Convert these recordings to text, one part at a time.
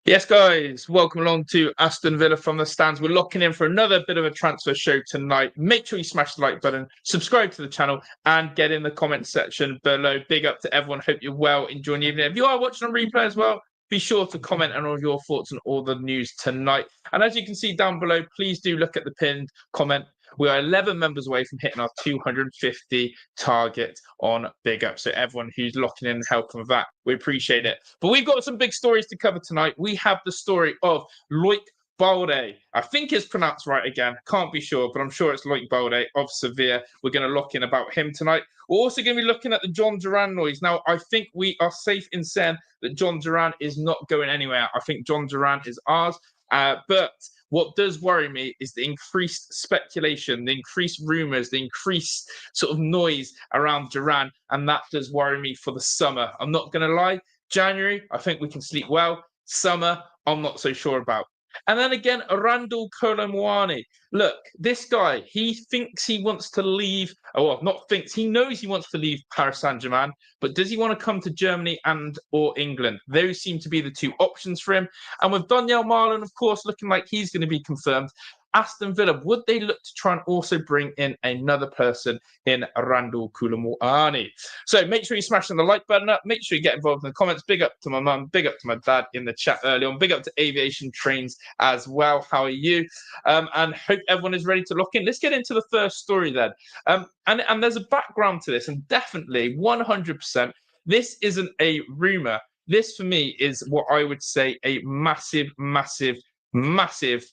Yes, guys, welcome along to Aston Villa from the stands. We're locking in for another bit of a transfer show tonight. Make sure you smash the like button, subscribe to the channel, and get in the comment section below. Big up to everyone. Hope you're well, enjoying the evening. If you are watching on replay as well, be sure to comment on all your thoughts on all the news tonight. And as you can see down below, please do look at the pinned comment. We are 11 members away from hitting our 250 target on Big Up. So everyone who's locking in and helping with that, we appreciate it. But we've got some big stories to cover tonight. We have the story of Loic Bade. I think it's pronounced right again. Can't be sure, but I'm sure it's Loic Bade of Sevilla. We're going to lock in about him tonight. We're also going to be looking at the Jhon Duran noise. Now, I think we are safe in saying that Jhon Duran is not going anywhere. I think Jhon Duran is ours. But what does worry me is the increased speculation, the increased rumours, the increased sort of noise around Duran, and that does worry me for the summer. I'm not going to lie. January, I think we can sleep well. Summer, I'm not so sure about. And then again, Randal Kolo Muani. Look, this guy, he thinks he wants to leave. Oh, well, not thinks, he knows he wants to leave Paris Saint-Germain, but does he want to come to Germany and or England? Those seem to be the two options for him. And with Donyell Malen, of course, looking like he's going to be confirmed, Aston Villa, would they look to try and also bring in another person in Randal Kolo Muani? So make sure you smash the like button up. Make sure you get involved in the comments. Big up to my mum. Big up to my dad in the chat early on. Big up to Aviation Trains as well. How are you? And hope everyone is ready to lock in. Let's get into the first story then. And there's a background to this, and definitely 100%. This isn't a rumor. This for me is what I would say a massive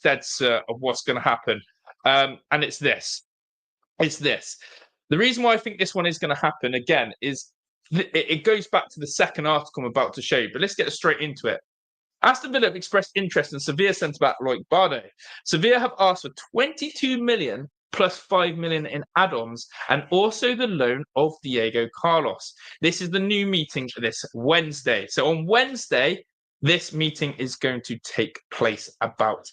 dead cert of what's going to happen. And it's this. The reason why I think this one is going to happen again is it goes back to the second article I'm about to show you, but let's get straight into it. Aston Villa have expressed interest in Sevilla centre-back Loic Bade. Sevilla have asked for 22 million plus 5 million in add-ons and also the loan of Diego Carlos. This is the new meeting for this Wednesday. So on Wednesday, this meeting is going to take place about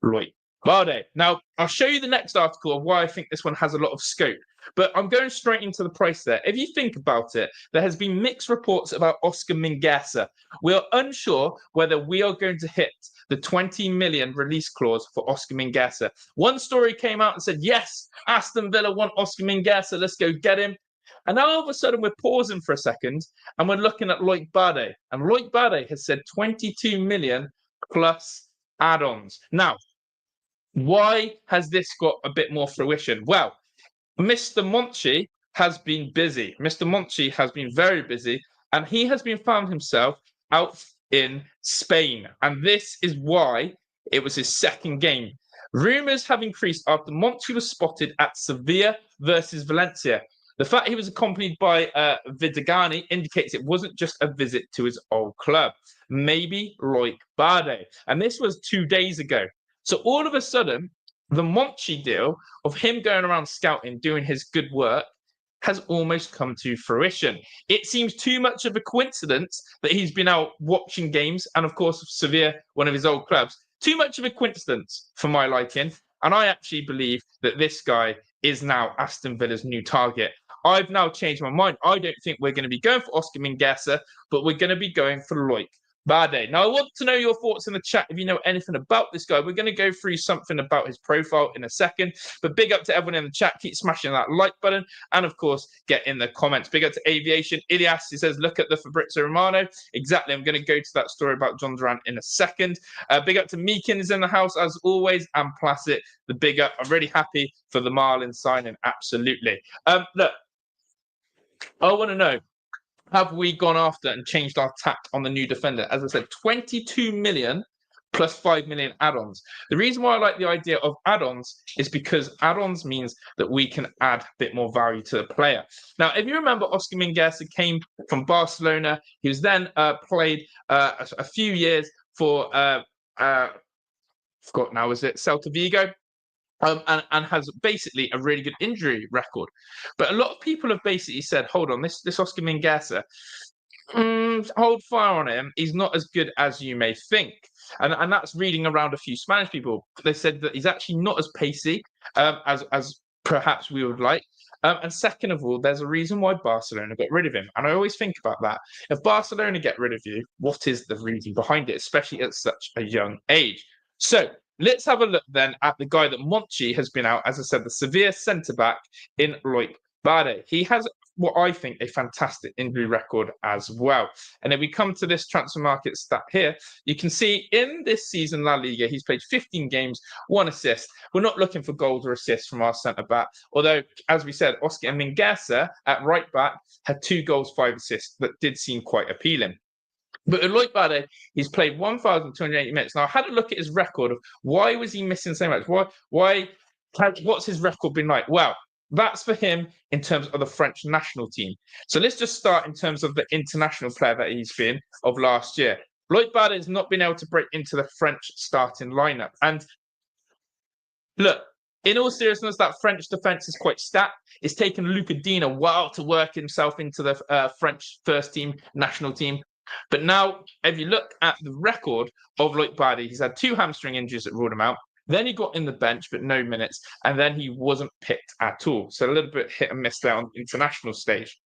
Loic Bade. Now, I'll show you the next article of why I think this one has a lot of scope. But I'm going straight into the price there. If you think about it, there has been mixed reports about Oscar Mingueza. We are unsure whether we are going to hit the 20 million release clause for Oscar Mingueza. One story came out and said, yes, Aston Villa want Oscar Mingueza. Let's go get him. And now all of a sudden we're pausing for a second and we're looking at Loic Bade. And Loic Bade has said 22 million plus add-ons. Now, why has this got a bit more fruition? Well, Mr. Monchi has been busy. Mr. Monchi has been very busy, and he has been found himself out in Spain. And this is why it was his second game. Rumours have increased after Monchi was spotted at Sevilla versus Valencia. The fact he was accompanied by Vidagani indicates it wasn't just a visit to his old club. Maybe Loic Bade. And this was 2 days ago. So all of a sudden, the Monchi deal of him going around scouting, doing his good work, has almost come to fruition. It seems too much of a coincidence that he's been out watching games, and of course, Sevilla, one of his old clubs. Too much of a coincidence for my liking. And I actually believe that this guy is now Aston Villa's new target. I've now changed my mind. I don't think we're going to be going for Oscar Mingueza, but we're going to be going for Loic Bade. Now, I want to know your thoughts in the chat if you know anything about this guy. We're going to go through something about his profile in a second. But big up to everyone in the chat. Keep smashing that like button. And, of course, get in the comments. Big up to Aviation. Ilias, he says, look at the Fabrizio Romano. Exactly. I'm going to go to that story about Jhon Duran in a second. Big up to Meekin is in the house, as always. And Placid, the big up. I'm really happy for the Marlin signing. Absolutely. Look, I want to know, have we gone after and changed our tack on the new defender? As I said, 22 million plus 5 million add-ons. The reason why I like the idea of add-ons is because add-ons means that we can add a bit more value to the player. Now, if you remember, Oscar Mingueza came from Barcelona. He was then played a few years for, forgot now, is it Celta Vigo? And has basically a really good injury record. But a lot of people have basically said, hold on, this Oscar Mingueza, hold fire on him. He's not as good as you may think. And that's reading around a few Spanish people. They said that he's actually not as pacey as perhaps we would like. And second of all, there's a reason why Barcelona got rid of him. And I always think about that. If Barcelona get rid of you, what is the reason behind it, especially at such a young age? So let's have a look then at the guy that Monchi has been out, as I said, the Sevilla centre-back in Loic Bade. He has what I think a fantastic injury record as well. And if we come to this transfer market stat here, you can see in this season La Liga, he's played 15 games, 1 assist. We're not looking for goals or assists from our centre-back, although, as we said, Oscar Mingueza at right-back had 2 goals, 5 assists. That did seem quite appealing. But with Loic Bade, he's played 1,280 minutes. Now, I had a look at his record of why was he missing so much? What's his record been like? Well, that's for him in terms of the French national team. So let's just start in terms of the international player that he's been of last year. Loic Bade has not been able to break into the French starting lineup. And look, in all seriousness, that French defence is quite stacked. It's taken Luca Dean a while to work himself into the French first team, national team. But now, if you look at the record of Loic Bade, he's had 2 hamstring injuries that ruled him out. Then he got in the bench, but no minutes. And then he wasn't picked at all. So a little bit hit and miss there on the international stage.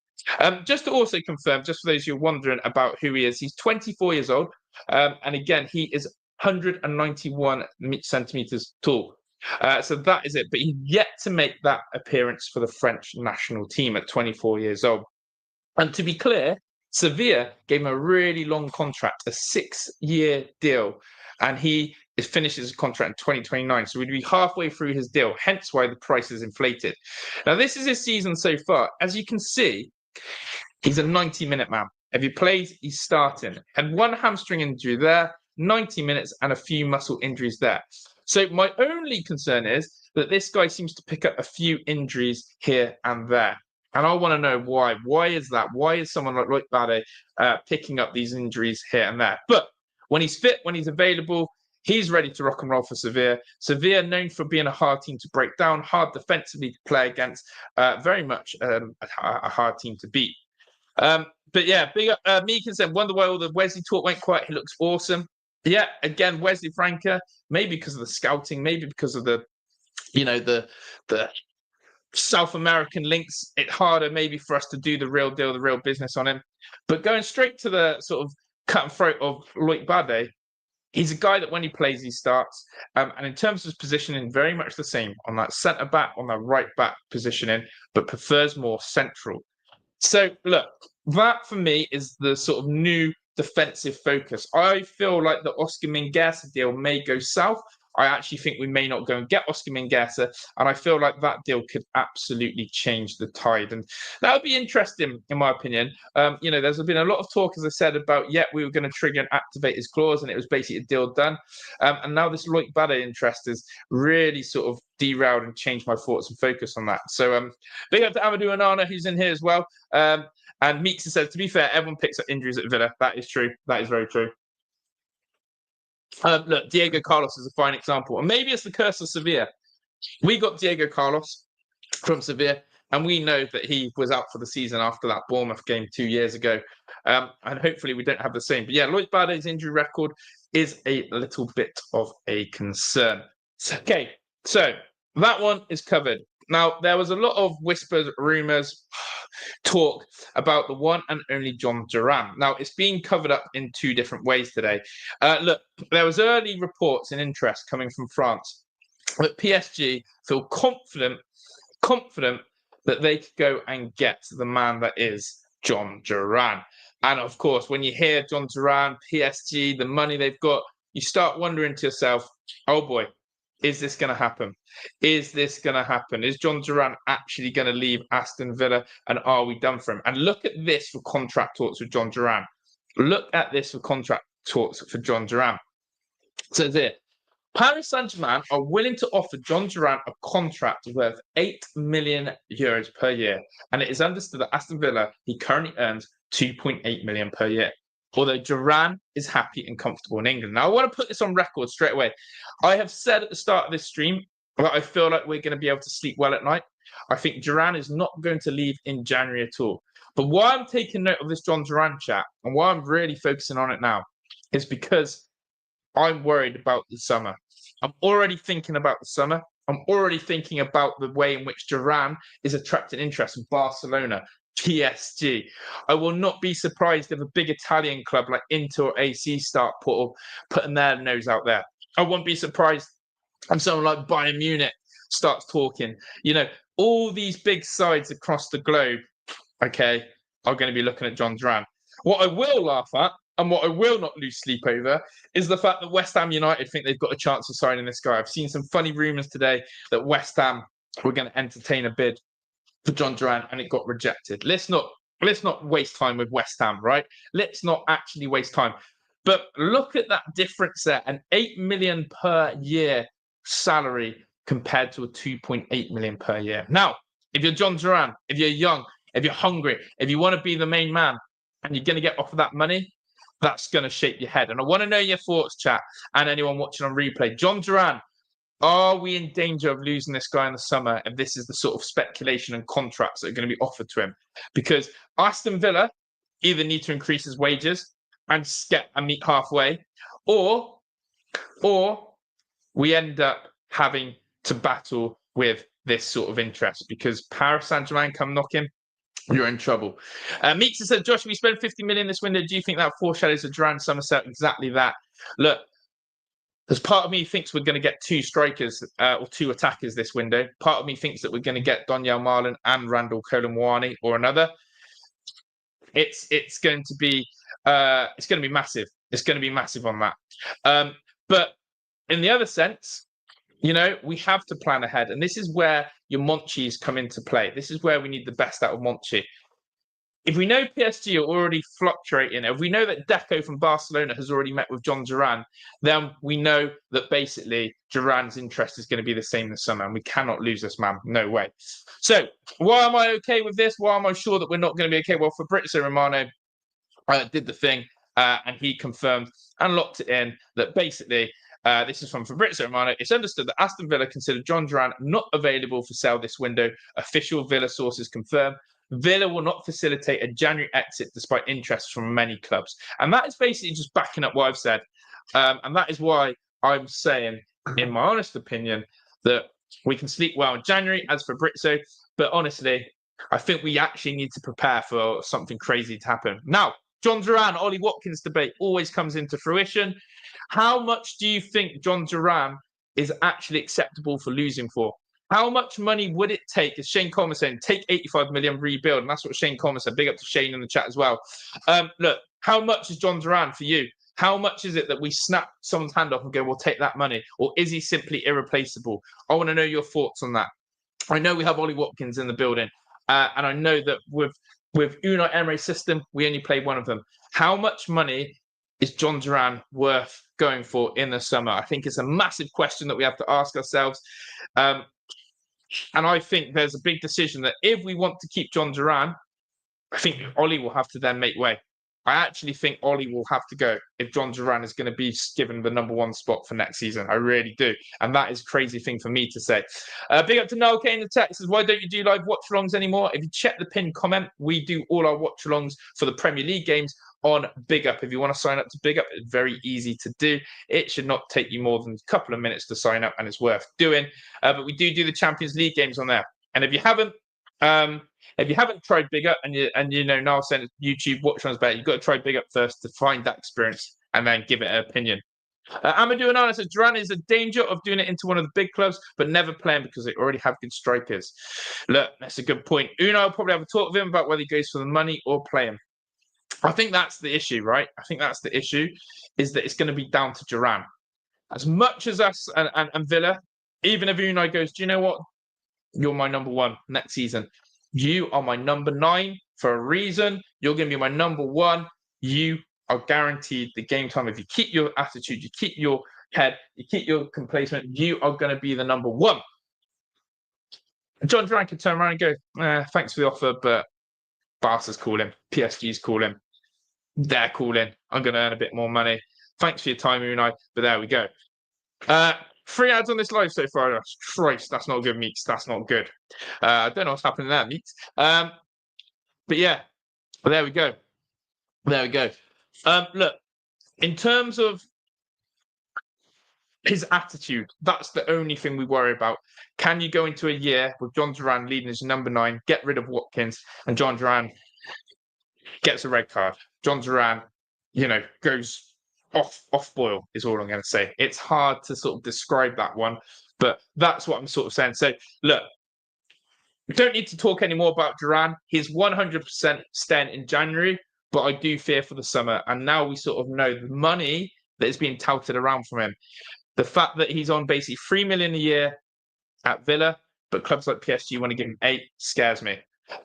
Just to also confirm, just for those who are wondering about who he is, he's 24 years old. And again, he is 191 centimetres tall. So that is it. But he's yet to make that appearance for the French national team at 24 years old. And to be clear, Sevilla gave him a really long contract, a 6-year deal. And he finishes his contract in 2029. So we'd be halfway through his deal, hence why the price is inflated. Now, this is his season so far. As you can see, he's a 90-minute man. If he plays, he's starting. Had 1 hamstring injury there, 90 minutes, and a few muscle injuries there. So my only concern is that this guy seems to pick up a few injuries here and there. And I want to know why. Why is that? Why is someone like Loic Bade picking up these injuries here and there? But when he's fit, when he's available, he's ready to rock and roll for Sevilla. Sevilla, known for being a hard team to break down, hard defensively to play against, very much a hard team to beat. But yeah, big up Meekin said, wonder why all the Wesley talk went quiet. He looks awesome. Yeah, again, Wesley Franca, maybe because of the scouting, maybe because of the South American links. It's harder maybe for us to do the real deal, the real business on him. But going straight to the sort of cut and throat of Loic Bade, he's a guy that when he plays, he starts. And in terms of his positioning, very much the same on that centre-back, on that right-back positioning, but prefers more central. So, look, that for me is the sort of new defensive focus. I feel like the Oscar Mingueza deal may go south. I actually think we may not go and get Oscar Mingueza, and I feel like that deal could absolutely change the tide. And that would be interesting, in my opinion. There's been a lot of talk, as I said, about, we were going to trigger and activate his clause, and it was basically a deal done. And now this Loic Bade interest has really sort of derailed and changed my thoughts and focus on that. So big up to Amadou Onana, who's in here as well. And Meeks says, to be fair, everyone picks up injuries at Villa. That is true. That is very true. Look, Diego Carlos is a fine example. And maybe it's the curse of Sevilla. We got Diego Carlos from Sevilla, and we know that he was out for the season after that Bournemouth game 2 years ago. And hopefully we don't have the same. But yeah, Loic Bade's injury record is a little bit of a concern. Okay, so that one is covered. Now, there was a lot of whispers, rumours, talk about the one and only Jhon Duran. Now, it's being covered up in 2 different ways today. Look, there was early reports and interest coming from France that PSG feel confident that they could go and get the man that is Jhon Duran. And of course, when you hear Jhon Duran, PSG, the money they've got, you start wondering to yourself, oh boy, is this going to happen? Is this going to happen? Is Jhon Duran actually going to leave Aston Villa, and are we done for him? And look at this for contract talks with Jhon Duran. Look at this for contract talks for Jhon Duran. So there, Paris Saint-Germain are willing to offer Jhon Duran a contract worth €8 million per year. And it is understood that Aston Villa, he currently earns €2.8 million per year. Although Duran is happy and comfortable in England. Now, I want to put this on record straight away. I have said at the start of this stream that I feel like we're going to be able to sleep well at night. I think Duran is not going to leave in January at all. But why I'm taking note of this Jhon Duran chat, and why I'm really focusing on it now, is because I'm worried about the summer. I'm already thinking about the summer. I'm already thinking about the way in which Duran is attracting interest from Barcelona, PSG. I will not be surprised if a big Italian club like Inter or AC start putting their nose out there. I won't be surprised if someone like Bayern Munich starts talking. All these big sides across the globe, okay, are going to be looking at Jhon Duran. What I will laugh at and what I will not lose sleep over is the fact that West Ham United think they've got a chance of signing this guy. I've seen some funny rumours today that West Ham were going to entertain a bid for Jhon Duran and it got rejected. Let's not waste time with West Ham, right? Let's not actually waste time. But look at that difference there, an 8 million per year salary compared to a 2.8 million per year. Now, if you're Jhon Duran, if you're young, if you're hungry, if you want to be the main man and you're going to get offered that money, that's going to shape your head. And I want to know your thoughts, chat, and anyone watching on replay. Jhon Duran, are we in danger of losing this guy in the summer if this is the sort of speculation and contracts that are going to be offered to him? Because Aston Villa either need to increase his wages and meet halfway, or we end up having to battle with this sort of interest because Paris Saint-Germain come knocking, you're in trouble. Meeks said, Josh, we spent 50 million this window. Do you think that foreshadows a Duran Somerset? Exactly that. Look, there's part of me thinks we're going to get two strikers or two attackers this window. Part of me thinks that we're going to get Donyell Marlin and Randal Kolo Muani or another. It's going to be massive. It's going to be massive on that. But in the other sense, we have to plan ahead, and this is where your Monchis come into play. This is where we need the best out of Monchi. If we know PSG are already fluctuating, if we know that Deco from Barcelona has already met with Jhon Duran, then we know that basically Duran's interest is going to be the same this summer, and we cannot lose this man. No way. So why am I okay with this? Why am I sure that we're not going to be okay? Well, Fabrizio Romano did the thing, and he confirmed and locked it in that basically, this is from Fabrizio Romano. It's understood that Aston Villa considered Jhon Duran not available for sale this window. Official Villa sources confirm. Villa will not facilitate a January exit despite interest from many clubs. And that is basically just backing up what I've said. And that is why I'm saying, in my honest opinion, that we can sleep well in January as Fabrizio. But honestly, I think we actually need to prepare for something crazy to happen. Now, Jhon Duran, Ollie Watkins debate always comes into fruition. How much do you think Jhon Duran is actually acceptable for losing for? How much money would it take, as Shane Coleman saying, take 85 million, rebuild? And that's what Shane Coleman said. Big up to Shane in the chat as well. Look, how much is Jhon Duran for you? How much is it that we snap someone's hand off and go, we'll take that money? Or is he simply irreplaceable? I want to know your thoughts on that. I know we have Ollie Watkins in the building. And I know that with Unai Emery's system, we only play one of them. How much money is Jhon Duran worth going for in the summer? I think it's a massive question that we have to ask ourselves. And I think there's a big decision that if we want to keep Jhon Duran, I think Ollie will have to then make way. I actually think Ollie will have to go if Jhon Duran is going to be given the number one spot for next season. I really do. And that is a crazy thing for me to say. Big up to Noel K in the text. Says, why don't you do live watch-alongs anymore? If you check the pinned comment, we do all our watch-alongs for the Premier League games on Big Up. If you want to sign up to Big Up, it's very easy to do. It should not take you more than a couple of minutes to sign up, and it's worth doing. But we do the Champions League games on there. And if you haven't tried Big Up and Niall said YouTube watch alongs better, you've got to try Big Up first to find that experience and then give it an opinion. Amadou Anana says Duran is a danger of doing it into one of the big clubs, but never playing because they already have good strikers. Look, that's a good point. Unai will probably have a talk with him about whether he goes for the money or play him. I think that's the issue, right? I think that's the issue, is that it's going to be down to Duran. As much as us and Villa, even if Unai goes, do you know what? You're my number one next season. You are my number 9 for a reason. You're going to be my number 1. You are guaranteed the game time. If you keep your attitude, you keep your head, you keep your complacement, you are going to be the number 1. Jhon Duran could turn around and go, thanks for the offer, but Barca's calling, PSG's calling, they're calling. I'm going to earn a bit more money. Thanks for your time, Unai, but there we go. 3 ads on this live so far. Christ, that's not good, Meeks. That's not good. I don't know what's happening there, Meeks. But yeah, there we go. There we go. Look, in terms of his attitude. That's the only thing we worry about. Can you go into a year with Jhon Duran leading as number 9, get rid of Watkins, and Jhon Duran gets a red card? Jhon Duran, goes off boil is all I'm going to say. It's hard to sort of describe that one, but that's what I'm sort of saying. So look, we don't need to talk anymore about Duran. He's 100% staying in January, but I do fear for the summer. And now we sort of know the money that is being touted around from him. The fact that he's on basically 3 million a year at Villa, but clubs like PSG want to give him 8 scares me.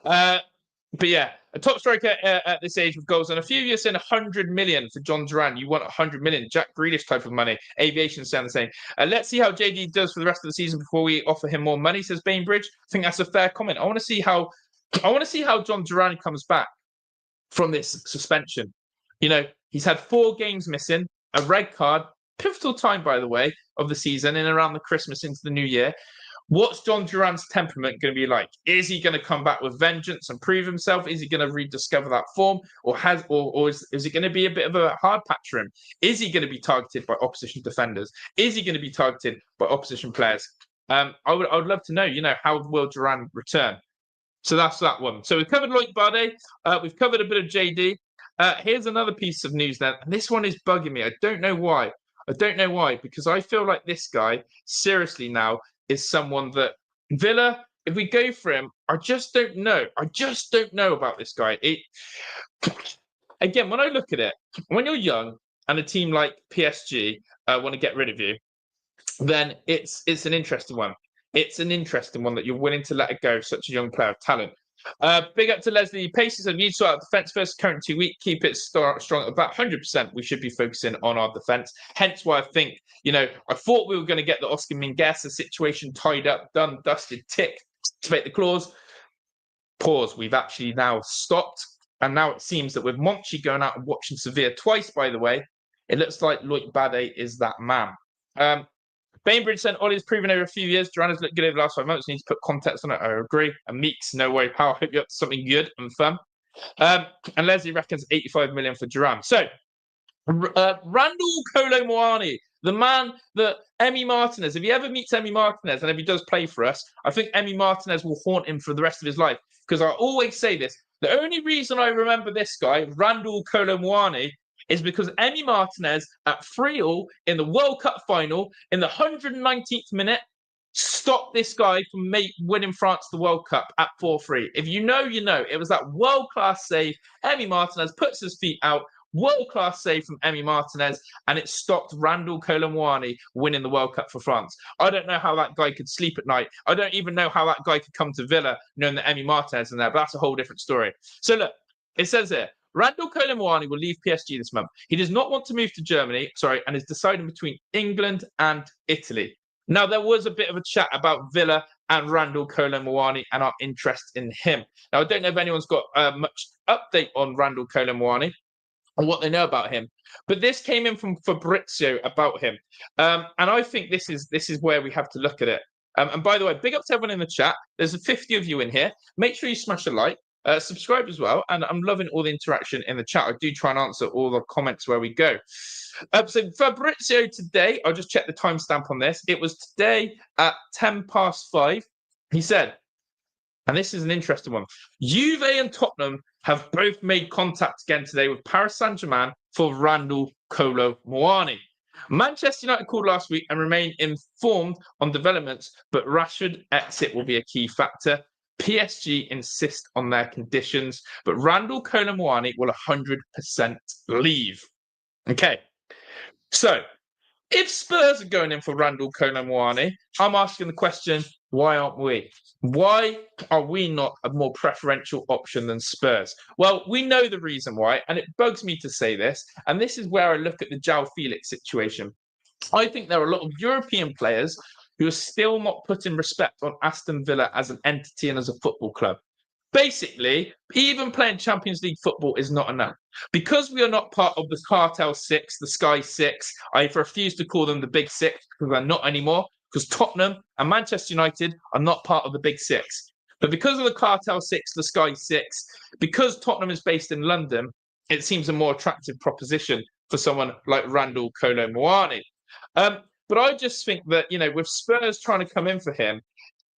But yeah, a top striker at this age with goals, and a few years in 100 million for Jhon Duran. You want 100 million, Jack Grealish type of money. Aviation sound the same. Let's see how JD does for the rest of the season before we offer him more money, says Bainbridge. I think that's a fair comment. I want to see how Jhon Duran comes back from this suspension. He's had 4 games missing, a red card, pivotal time, by the way, of the season and around the Christmas into the new year. What's Jhon Duran's temperament going to be like? Is he going to come back with vengeance and prove himself? Is he going to rediscover that form, or is it going to be a bit of a hard patch for him? Is he going to be targeted by opposition defenders? Is he going to be targeted by opposition players? I would love to know. How will Duran return? So that's that one. So we've covered Loic Bade. We've covered a bit of JD. Here's another piece of news then. And this one is bugging me. I don't know why, because I feel like this guy, seriously now, is someone that Villa, if we go for him, I just don't know. About this guy. Again, when I look at it, when you're young and a team like PSG want to get rid of you, then it's an interesting one. It's an interesting one that you're willing to let it go, such a young player of talent. Big up to Leslie. Paces of you sort out defence first, current 2 week. Keep it strong at about 100%. We should be focusing on our defence. Hence why I think, I thought we were going to get the Oscar Mingueza situation tied up, done, dusted, tick, activate the clause. Pause. We've actually now stopped. And now it seems that with Monchi going out and watching Sevilla twice, by the way, it looks like Loic Bade is that man. Bainbridge said Ollie's proven over a few years. Duran has looked good over the last 5 months. Need to put context on it. I agree. And Meeks, no way, pal. I hope you're up to something good and fun. And Leslie reckons 85 million for Duran. So, Randal Kolo Muani, the man that Emi Martinez, if he ever meets Emi Martinez and if he does play for us, I think Emi Martinez will haunt him for the rest of his life. Because I always say this. The only reason I remember this guy, Randal Kolo Muani, is because Emi Martinez at 3-3 in the World Cup final in the 119th minute stopped this guy from winning France the World Cup at 4-3. If you know, you know. It was that world-class save. Emi Martinez puts his feet out. World-class save from Emi Martinez, and it stopped Randal Kolo Muani winning the World Cup for France. I don't know how that guy could sleep at night. I don't even know how that guy could come to Villa knowing that Emi Martinez is in there, but that's a whole different story. So look, it says here, Randal Kolo Muani will leave PSG this month. He does not want to move to Germany, and is deciding between England and Italy. Now, there was a bit of a chat about Villa and Randal Kolo Muani and our interest in him. Now, I don't know if anyone's got much update on Randal Kolo Muani and what they know about him, but this came in from Fabrizio about him. And I think this is where we have to look at it. And by the way, big up to everyone in the chat. There's 50 of you in here. Make sure you smash a like. Subscribe as well, and I'm loving all the interaction in the chat. I do try and answer all the comments where we go. So Fabrizio today, I'll just check the timestamp on this. It was today at 5:10. He said, and this is an interesting one, Juve and Tottenham have both made contact again today with Paris Saint-Germain for Randal Kolo Muani. Manchester United called last week and remain informed on developments, but Rashford exit will be a key factor. PSG insist on their conditions, but Randal Kolo Muani will 100% leave. Okay, so if Spurs are going in for Randal Kolo Muani, I'm asking the question, why aren't we? Why are we not a more preferential option than Spurs? Well, we know the reason why, and it bugs me to say this, and this is where I look at the João Felix situation. I think there are a lot of European players who are still not putting respect on Aston Villa as an entity and as a football club. Basically, even playing Champions League football is not enough. Because we are not part of the Cartel Six, the Sky Six, I refuse to call them the Big Six because they're not anymore, because Tottenham and Manchester United are not part of the Big Six. But because of the Cartel Six, the Sky Six, because Tottenham is based in London, it seems a more attractive proposition for someone like Randal Kolo Muani. But I just think that, with Spurs trying to come in for him,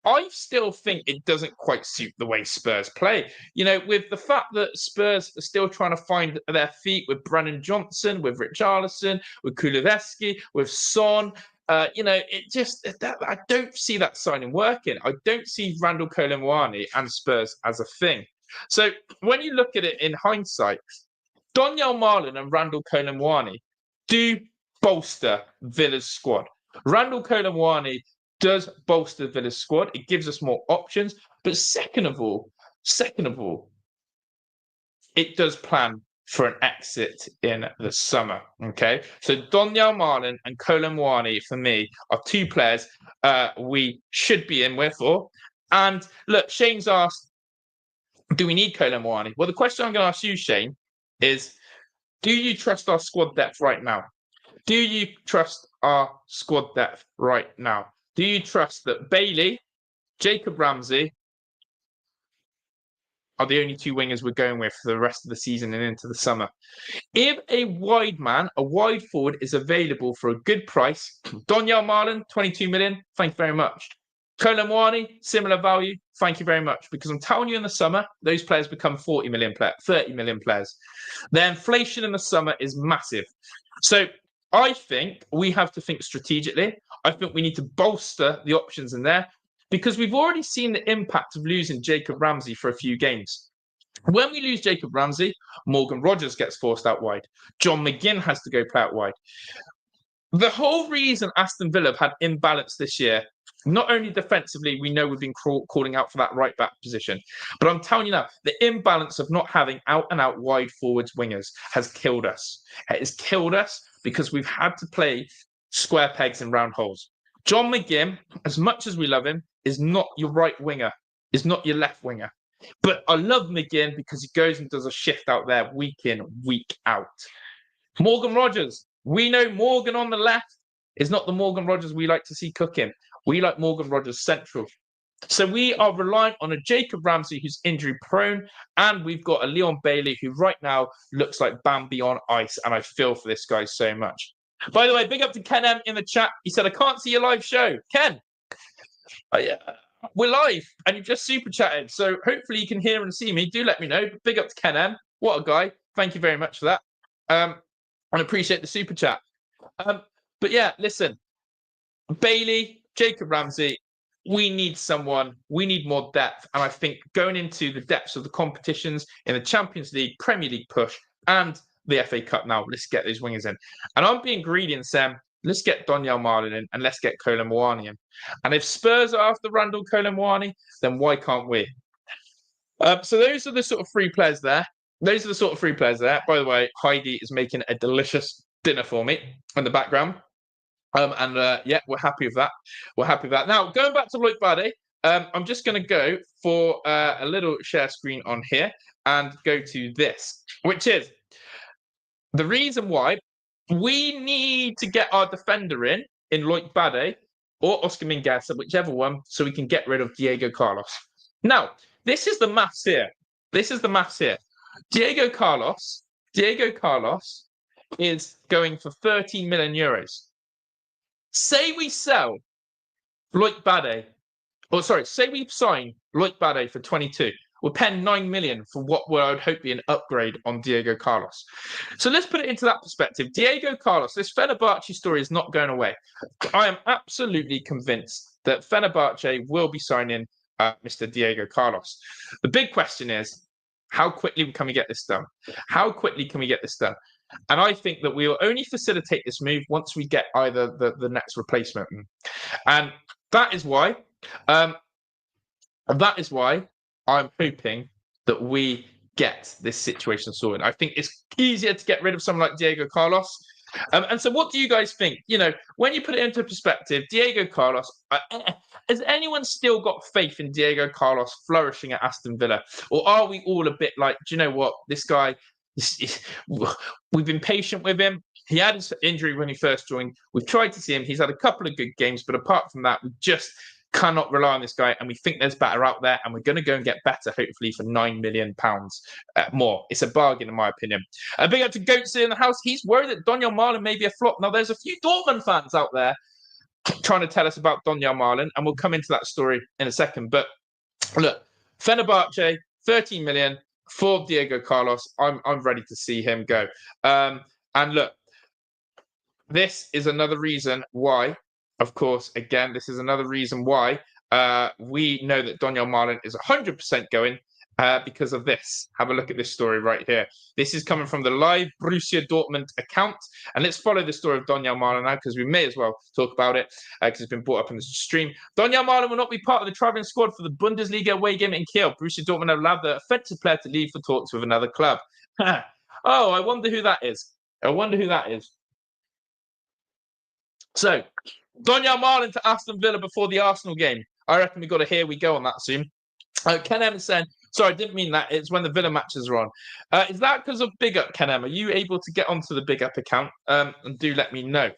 I still think it doesn't quite suit the way Spurs play. With the fact that Spurs are still trying to find their feet with Brennan Johnson, with Richarlison, with Kulusevski, with Son. I don't see that signing working. I don't see Randal Kolo Muani and Spurs as a thing. So when you look at it in hindsight, Donyell Marlin and Randal Kolo Muani do bolster Villa's squad. Randal Kolo Muani does bolster Villa's squad. It gives us more options. But second of all, it does plan for an exit in the summer. Okay. So Donyell Marlin and Kolo Muani, for me, are two players we should be in with. And look, Shane's asked, do we need Kolo Muani? Well, the question I'm going to ask you, Shane, is do you trust our squad depth right now? Do you trust our squad depth right now? Do you trust that Bailey, Jacob Ramsey are the only two wingers we're going with for the rest of the season and into the summer? If a wide forward is available for a good price, Donyell Marlin, 22 million, thank you very much. Kolo Muani, similar value, thank you very much. Because I'm telling you, in the summer, those players become 40 million players, 30 million players. The inflation in the summer is massive. So I think we have to think strategically. I think we need to bolster the options in there because we've already seen the impact of losing Jacob Ramsey for a few games. When we lose Jacob Ramsey, Morgan Rogers gets forced out wide. John McGinn has to go play out wide. The whole reason Aston Villa have had imbalance this year, not only defensively, we know we've been calling out for that right back position, but I'm telling you now, the imbalance of not having out-and-out wide forwards wingers has killed us. It has killed us because we've had to play square pegs in round holes. John McGinn, as much as we love him, is not your right winger, is not your left winger. But I love McGinn because he goes and does a shift out there week in, week out. Morgan Rogers, we know Morgan on the left is not the Morgan Rogers we like to see cooking. We like Morgan Rogers central. So we are reliant on a Jacob Ramsey who's injury prone, and we've got a Leon Bailey who right now looks like Bambi on ice, and I feel for this guy so much. By the way, big up to Ken M in the chat. He said, I can't see your live show. Ken, we're live, and you've just super chatted, so hopefully you can hear and see me. Do let me know. But big up to Ken M. What a guy. Thank you very much for that. And appreciate the super chat. But yeah, listen, Bailey, Jacob Ramsey, we need someone, we need more depth. And I think going into the depths of the competitions in the Champions League, Premier League push, and the FA Cup now, let's get those wingers in. And I'm being greedy and saying, let's get Donyell Marlin in and let's get Kolo Muani in. And if Spurs are after Randal Kolo Muani, then why can't we? So those are the sort of three players there. By the way, Heidi is making a delicious dinner for me in the background. Yeah, we're happy with that. Now, going back to Loic Bade, I'm just going to go for a little share screen on here and go to this, which is the reason why we need to get our defender in Loic Bade or Oscar Mingueza, whichever one, so we can get rid of Diego Carlos. Now, this is the maths here. Diego Carlos is going for 13 million euros. Say we sell Loic Bade, say we sign Loic Bade for 22. We're paying 9 million for what I would hope be an upgrade on Diego Carlos. So let's put it into that perspective. Diego Carlos, this Fenerbahce story is not going away. I am absolutely convinced that Fenerbahce will be signing Mr. Diego Carlos. The big question is, how quickly can we get this done? And I think that we will only facilitate this move once we get either the next replacement. And that is why I'm hoping that we get this situation sorted. I think it's easier to get rid of someone like Diego Carlos. And so what do you guys think? When you put it into perspective, Diego Carlos, has anyone still got faith in Diego Carlos flourishing at Aston Villa? Or are we all a bit like, do you know what? This guy, we've been patient with him. He had his injury when he first joined. We've tried to see him. He's had a couple of good games, but apart from that, we just cannot rely on this guy. And we think there's better out there, and we're going to go and get better, hopefully, for £9 million more. It's a bargain, in my opinion. Big up to Goatsy in the house. He's worried that Donyell Marlin may be a flop. Now, there's a few Dortmund fans out there trying to tell us about Donyell Marlin, and we'll come into that story in a second. But look, Fenerbahce, 13 million for Diego Carlos. I'm ready to see him go. And look, this is another reason why, of course, again, this is another reason why we know that Donyell Marlin is 100% going because of this. Have a look at this story right here. This is coming from the live Borussia Dortmund account. And let's follow the story of Donyell Marlin now, because we may as well talk about it, because it's been brought up in the stream. Donyell Marlin will not be part of the travelling squad for the Bundesliga away game in Kiel. Borussia Dortmund have allowed the offensive player to leave for talks with another club. Oh, I wonder who that is. I wonder who that is. So, Donyell Marlin to Aston Villa before the Arsenal game. I reckon we've got a here we go on that soon. Ken Evans saying, sorry, I didn't mean that. It's when the Villa matches are on. Is that because of Big Up, Ken Em? Are you able to get onto the Big Up account? And do let me know.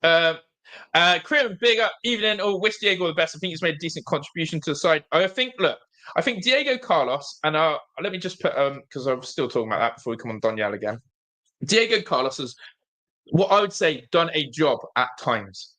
Krim, Big Up, evening. Oh, wish Diego the best. I think he's made a decent contribution to the side. I think Diego Carlos, and let me just put, because I'm still talking about that before we come on Donyell again. Diego Carlos has, what I would say, done a job at times.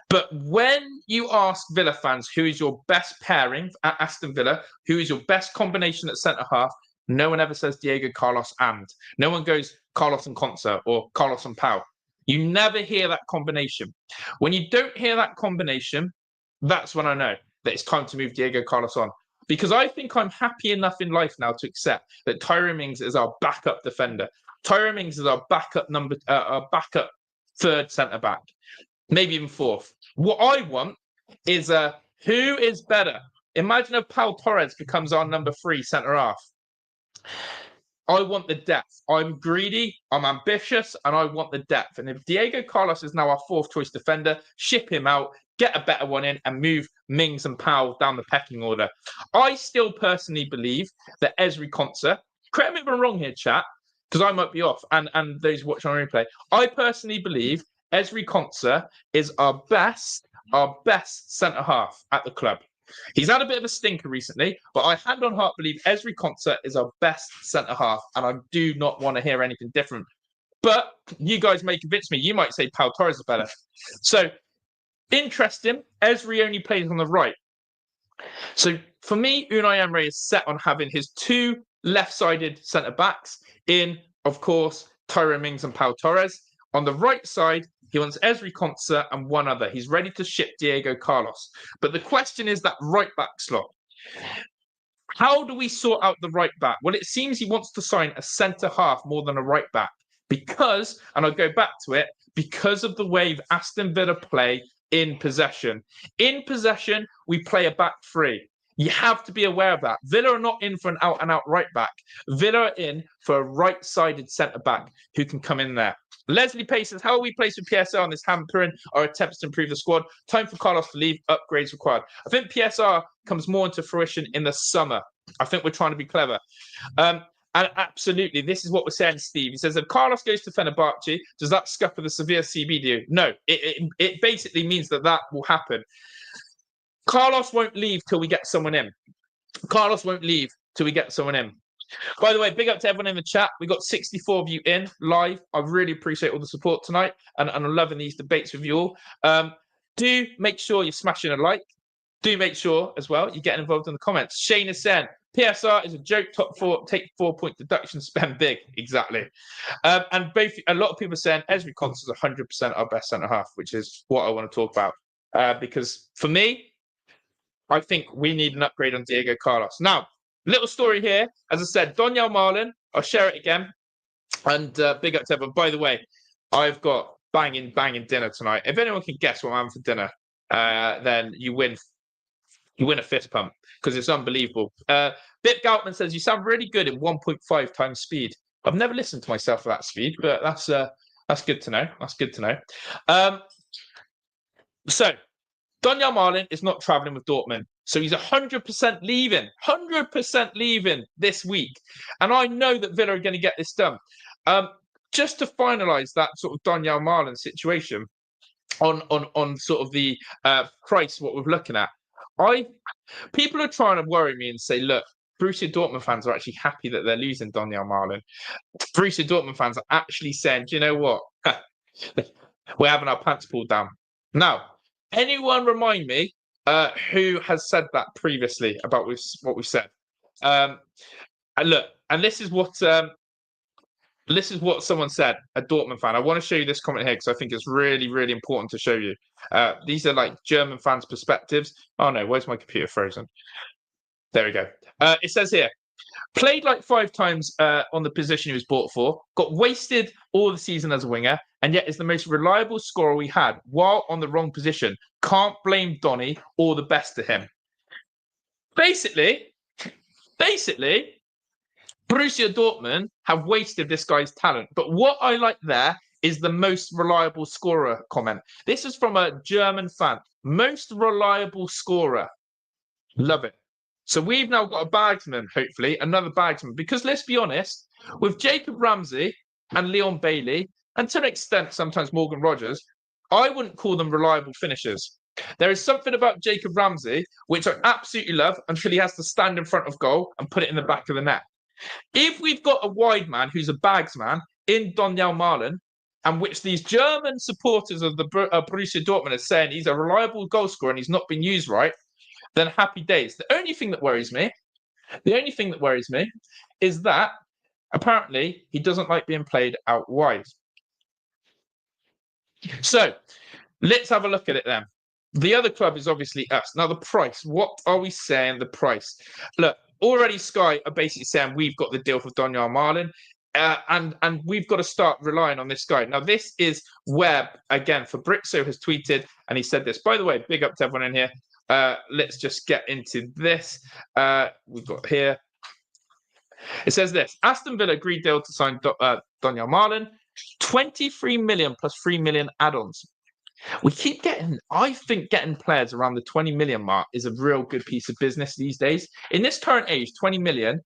But when you ask Villa fans who is your best pairing at Aston Villa, who is your best combination at centre-half, no one ever says Diego Carlos and. No one goes Carlos and Konsa or Carlos and Pau. You never hear that combination. When you don't hear that combination, that's when I know that it's time to move Diego Carlos on. Because I think I'm happy enough in life now to accept that Tyrone Mings is our backup defender. Tyrone Mings is our backup backup third centre-back. Maybe even fourth. What I want is who is better? Imagine if Pau Torres becomes our number 3 centre-half. I want the depth. I'm greedy, I'm ambitious, and I want the depth. And if Diego Carlos is now our 4th choice defender, ship him out, get a better one in, and move Mings and Pau down the pecking order. I still personally believe that Ezri Konsa, correct me if I'm wrong here, chat, because I might be off, and those watching on replay, I personally believe Ezri Konsa is our best centre-half at the club. He's had a bit of a stinker recently, but I hand on heart believe Ezri Konsa is our best centre-half, and I do not want to hear anything different. But you guys may convince me. You might say Pau Torres is better. So, interesting, Ezri only plays on the right. So, for me, Unai Emery is set on having his 2 left-sided centre-backs in, of course, Tyrone Mings and Pau Torres. On the right side, he wants Ezri Konsa and one other. He's ready to ship Diego Carlos. But the question is that right back slot. How do we sort out the right back? Well, it seems he wants to sign a centre-half more than a right back. Because, and I'll go back to it, because of the way Aston Villa play in possession. In possession, we play a back 3. You have to be aware of that. Villa are not in for an out-and-out right back. Villa are in for a right-sided centre-back who can come in there. Leslie Pace says, how are we placed with PSR on this hampering our attempts to improve the squad? Time for Carlos to leave, upgrades required. I think PSR comes more into fruition in the summer. I think we're trying to be clever. And absolutely, this is what we're saying, Steve. He says, if Carlos goes to Fenerbahce, does that scupper the Sevilla CB deal? No, it basically means that will happen. Carlos won't leave till we get someone in. Carlos won't leave till we get someone in. By the way, big up to everyone in the chat. We got 64 of you in live. I really appreciate all the support tonight, and I'm loving these debates with you all. Do make sure you're smashing a like. Do make sure as well you're getting involved in the comments. Shane is saying PSR is a joke. Top 4, take 4-point deduction, spend big. Exactly. And a lot of people are saying Ezri Konsa is 100% our best centre half, which is what I want to talk about. Because for me, I think we need an upgrade on Diego Carlos. Now, little story here. As I said, Donyell Marlin. I'll share it again. And big up to everyone. By the way, I've got banging dinner tonight. If anyone can guess what I'm having for dinner, then you win. You win a fist pump because it's unbelievable. Bip Goutman says, you sound really good in 1.5 times speed. I've never listened to myself at that speed, but that's good to know. That's good to know. So, Donyell Marlin is not travelling with Dortmund. So he's 100% leaving. 100% leaving this week. And I know that Villa are going to get this done. Just to finalise that sort of Donyell Marlin situation on sort of the price, what we're looking at. People are trying to worry me and say, look, Borussia Dortmund fans are actually happy that they're losing Donyell Marlin. Borussia Dortmund fans are actually saying, do you know what? We're having our pants pulled down. Now, anyone remind me who has said that previously about what we've said? And look, and this is what someone said, a Dortmund fan. I want to show you this comment here because I think it's really, really important to show you. These are like German fans' perspectives. Oh no, where's my computer frozen? There we go. It says here, played like 5 times on the position he was bought for, got wasted all the season as a winger, and yet is the most reliable scorer we had while on the wrong position. Can't blame Donny, all the best to him. Basically, Borussia Dortmund have wasted this guy's talent. But what I like there is the most reliable scorer comment. This is from a German fan. Most reliable scorer. Love it. So we've now got a bagsman, hopefully, another bagsman. Because let's be honest, with Jacob Ramsey and Leon Bailey, and to an extent sometimes Morgan Rogers, I wouldn't call them reliable finishers. There is something about Jacob Ramsey, which I absolutely love, until he has to stand in front of goal and put it in the back of the net. If we've got a wide man who's a bagsman in Donyell Malen, and which these German supporters of the Borussia Dortmund are saying he's a reliable goal scorer and he's not been used right, then happy days. The only thing that worries me is that apparently he doesn't like being played out wide. So let's have a look at it then. The other club is obviously us. Now, the price. What are we saying the price? Look, already Sky are basically saying we've got the deal for Donyell Malen. And we've got to start relying on this guy. Now, this is where, again, Fabrizio has tweeted, and he said this. By the way, big up to everyone in here. Let's just get into this. We've got here. It says this. Aston Villa agreed deal to sign Donyell Malen. 23 million plus 3 million add-ons. We keep I think getting players around the 20 million mark is a real good piece of business these days. In this current age, 20 million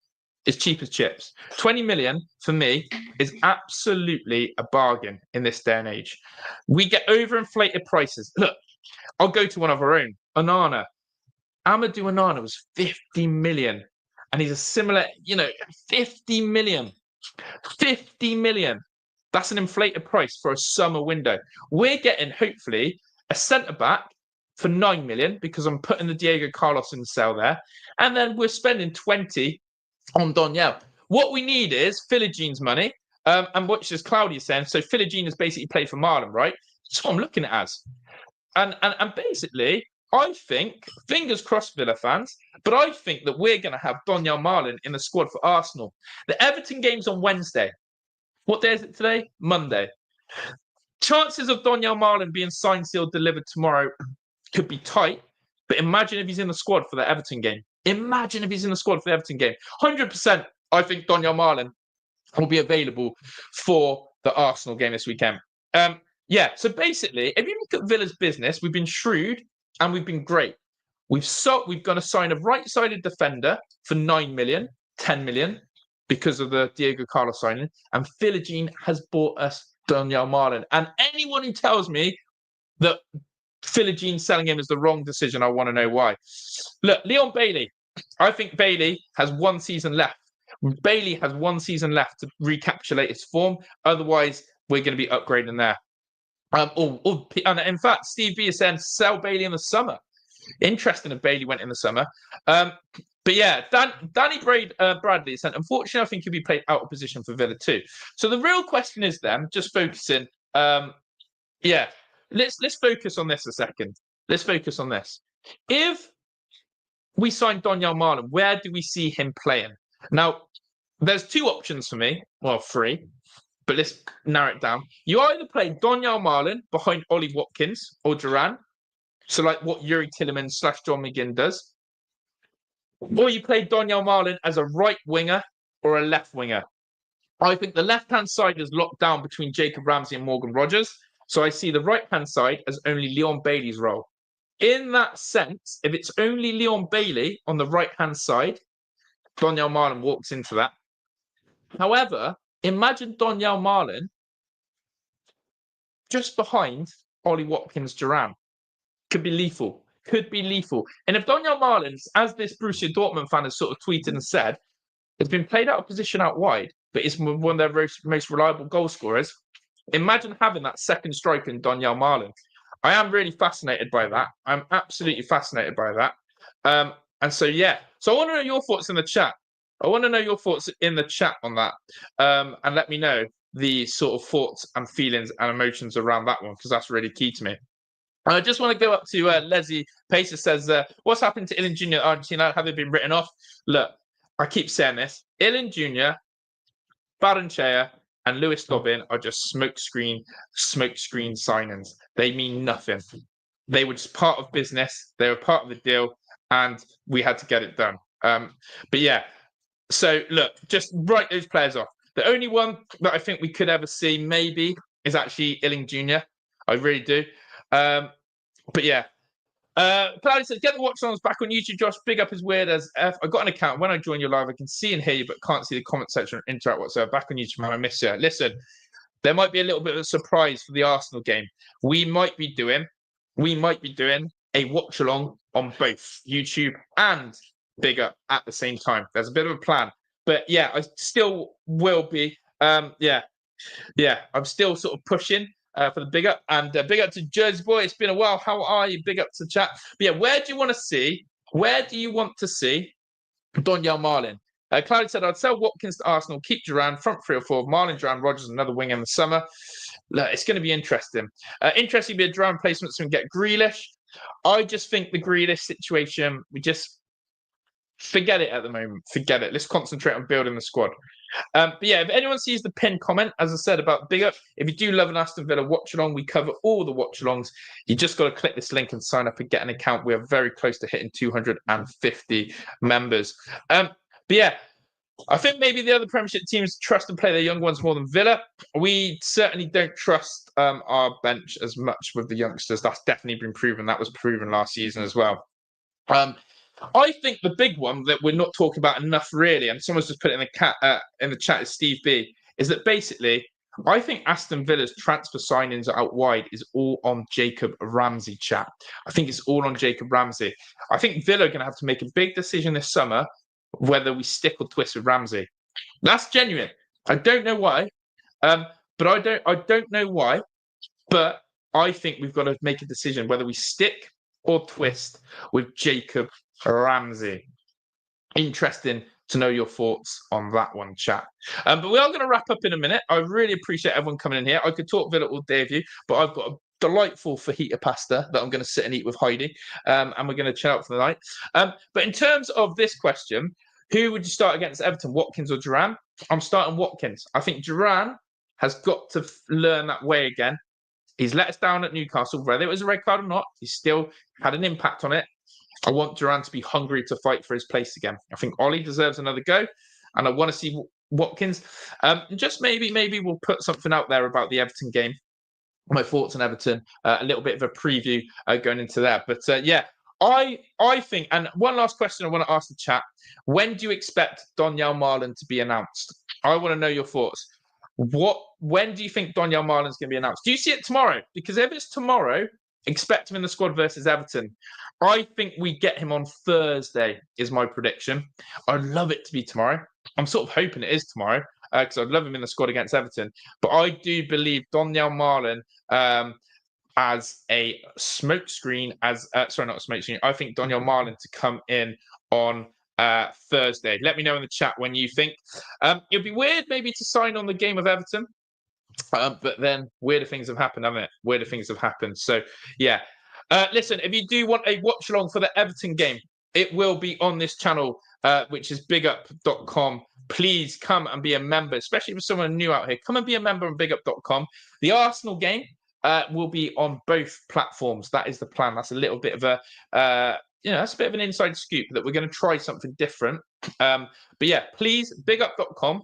is cheap as chips. 20 million for me is absolutely a bargain in this day and age. We get overinflated prices. Look, I'll go to one of our own. Onana. Amadou Onana was 50 million. And he's a similar, 50 million. 50 million. That's an inflated price for a summer window. We're getting, hopefully, a centre-back for 9 million because I'm putting the Diego Carlos in the sale there. And then we're spending 20 on Donyell. What we need is Philigine's money. And what is Claudia saying? So Philogene has basically played for Marlon, right? That's what I'm looking at as. And basically, I think, fingers crossed, Villa fans, but I think that we're going to have Donyell Malen in the squad for Arsenal. The Everton game's on Wednesday. What day is it today? Monday. Chances of Donyell Malen being signed, sealed, delivered tomorrow could be tight, but imagine if he's in the squad for the Everton game. 100%, I think Donyell Malen will be available for the Arsenal game this weekend. So basically, if you look at Villa's business, we've been shrewd and we've been great. We've got to sign a right-sided defender for 9 million, 10 million because of the Diego Carlos signing, and Philogene has bought us Donyell Malen. And anyone who tells me that Philogene selling him is the wrong decision, I want to know why. Look, Leon Bailey. I think Bailey has 1 season left. Bailey has 1 season left to recapitulate his form. Otherwise, we're going to be upgrading there. And in fact, Steve B is saying sell Bailey in the summer. Interesting if Bailey went in the summer. But yeah, Danny Bradley said, unfortunately, I think he'll be played out of position for Villa too. So the real question is then, just focusing, let's focus on this a second. Let's focus on this. If we sign Donyell Malen, where do we see him playing? Now, there's 2 options for me. Well, 3. But let's narrow it down. You either play Donyell Malen behind Ollie Watkins or Duran. So like what Yuri Tielemans / John McGinn does. Or you play Donyell Malen as a right winger or a left winger. I think the left-hand side is locked down between Jacob Ramsey and Morgan Rogers. So I see the right-hand side as only Leon Bailey's role. In that sense, if it's only Leon Bailey on the right-hand side, Donyell Malen walks into that. However, imagine Donyell Malen just behind Ollie Watkins Duran. Could be lethal. And if Donyell Malen, as this Borussia Dortmund fan has sort of tweeted and said, has been played out of position out wide, but is one of their most reliable goal scorers, imagine having that second striker in Donyell Malen. I am really fascinated by that. I'm absolutely fascinated by that. And so, yeah. So I want to know your thoughts in the chat. I want to know your thoughts in the chat on that. And let me know the sort of thoughts and feelings and emotions around that one, because that's really key to me. I just want to go up to Leslie Pacer says, what's happened to Ilan Jr. Argentina? Have they been written off? Look, I keep saying this. Ilan Jr., Baranchea, and Lewis Dobbin are just smokescreen signings. They mean nothing. They were just part of business. They were part of the deal, and we had to get it done. But yeah, so look, just write those players off. The only one that I think we could ever see maybe is actually Iling Jr. I really do. But yeah. Cloudy says, get the watch songs back on YouTube, Josh. Big up as weird as F. I got an account. When I join your live, I can see and hear you, but can't see the comment section or interact whatsoever. Back on YouTube, man. I miss you. Listen, there might be a little bit of a surprise for the Arsenal game. We might be doing a watch along on both YouTube and Big Up at the same time. There's a bit of a plan. But yeah, I still will be. I'm still sort of pushing for the Big Up. And Big Up to Jersey Boy. It's been a while. How are you? Big up to chat. But yeah, where do you want to see Donyell Marlin? Cloudy said, I'd sell Watkins to Arsenal, keep Duran, front 3 or 4, Marlin, Duran, Rodgers, another wing in the summer. Look, it's going to be interesting. Interesting to be a Duran placement so we can get Grealish. I just think the Grealish situation, we just forget it at the moment. Forget it. Let's concentrate on building the squad. But yeah, if anyone sees the pinned comment, as I said about Big Up, if you do love an Aston Villa watch along, we cover all the watch alongs. You just got to click this link and sign up and get an account. We are very close to hitting 250 members. But yeah, I think maybe the other Premiership teams trust and play their young ones more than Villa. We certainly don't trust our bench as much with the youngsters. That's definitely been proven. That was proven last season as well. I think the big one that we're not talking about enough, really, and someone's just put it in the chat, is Steve B, is that basically I think Aston Villa's transfer signings out wide is all on Jacob Ramsey, chat. I think it's all on Jacob Ramsey. I think Villa are going to have to make a big decision this summer whether we stick or twist with Ramsey. That's genuine. I don't know why, but I don't know why, but I think we've got to make a decision whether we stick or twist with Jacob Ramsey. Interesting to know your thoughts on that one, chat. But we are going to wrap up in a minute. I really appreciate everyone coming in here. I could talk Villa all day with you, but I've got a delightful fajita pasta that I'm going to sit and eat with Heidi, and we're going to chill out for the night. But in terms of this question, who would you start against Everton, Watkins or Duran? I'm starting Watkins. I think Duran has got to learn that way again. He's let us down at Newcastle, whether it was a red card or not. He still had an impact on it. I want Duran to be hungry to fight for his place again. I think Ollie deserves another go, and I want to see Watkins. Just maybe we'll put something out there about the Everton game. My thoughts on Everton, a little bit of a preview going into that. But yeah, I think, and one last question I want to ask the chat: when do you expect Donyell Marlin to be announced? I want to know your thoughts. When do you think Donyell Marlin's going to be announced? Do you see it tomorrow? Because if it's tomorrow, expect him in the squad versus Everton. I think we get him on Thursday, is my prediction. I'd love it to be tomorrow. I'm sort of hoping it is tomorrow because I'd love him in the squad against Everton. But I do believe Donyell Marlin as a smokescreen, not a smokescreen. I think Donyell Marlin to come in on Thursday. Let me know in the chat when you think. It'd be weird maybe to sign on the game of Everton. But then weirder things have happened, haven't it? Weirder things have happened. So, yeah. Listen, if you do want a watch along for the Everton game, it will be on this channel, which is bigup.com. Please come and be a member, especially for someone new out here. Come and be a member on bigup.com. The Arsenal game will be on both platforms. That is the plan. That's a little bit of that's a bit of an inside scoop that we're going to try something different. But yeah, please, bigup.com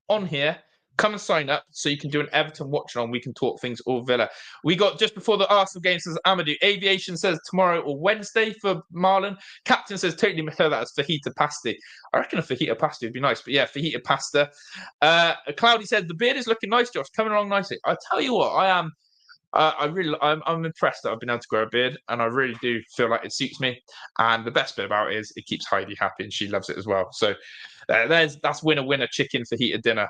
on here. Come and sign up so you can do an Everton watch along. We can talk things all Villa. We got just before the Arsenal game, says Amadou. Aviation says tomorrow or Wednesday for Marlon. Captain says totally misheard that as fajita pasty. I reckon a fajita pasty would be nice, but yeah, fajita pasta. Cloudy said the beard is looking nice, Josh. Coming along nicely. I tell you what, I am. I'm impressed that I've been able to grow a beard, and I really do feel like it suits me. And the best bit about it is it keeps Heidi happy, and she loves it as well. So that's winner chicken fajita dinner.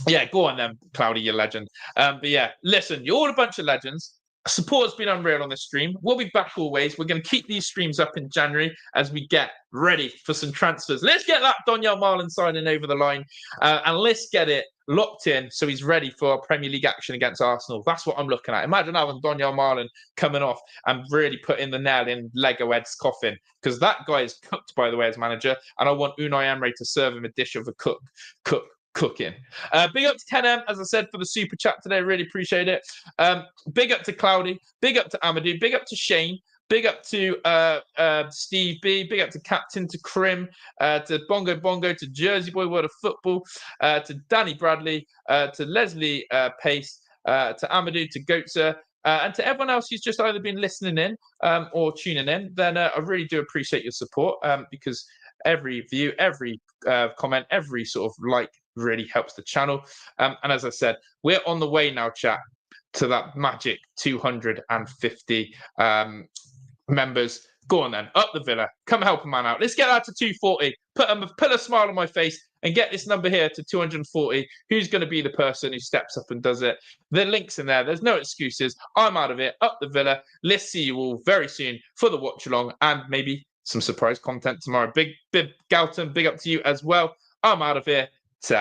Yeah, go on then, Cloudy, you legend. But yeah, listen, you're all a bunch of legends. Support's been unreal on this stream. We'll be back always. We're going to keep these streams up in January as we get ready for some transfers. Let's get that Donyell Marlin signing over the line, and let's get it locked in so he's ready for our Premier League action against Arsenal. That's what I'm looking at. Imagine having Donyell Marlin coming off and really putting the nail in Lego Ed's coffin, because that guy is cooked, by the way, as manager, and I want Unai Emery to serve him a dish of a cooking. Big up to Ken M, as I said, for the super chat today. Really appreciate it. Big up to Cloudy. Big up to Amadou. Big up to Shane. Big up to Steve B. Big up to Captain, to Krim, to Bongo Bongo, to Jersey Boy World of Football, to Danny Bradley, to Leslie Pace, to Amadou, to Goetzer, and to everyone else who's just either been listening in or tuning in. Then I really do appreciate your support, because every view, every comment, every sort of like really helps the channel. And as I said, we're on the way now, chat, to that magic 250 members. Go on then, up the Villa. Come help a man out. Let's get that to 240. Put a smile on my face and get this number here to 240. Who's going to be the person who steps up and does it? The link's in there. There's no excuses. I'm out of it. Up the Villa. Let's see you all very soon for the watch along and maybe some surprise content tomorrow. Big Galton, big up to you as well. I'm out of here. Ta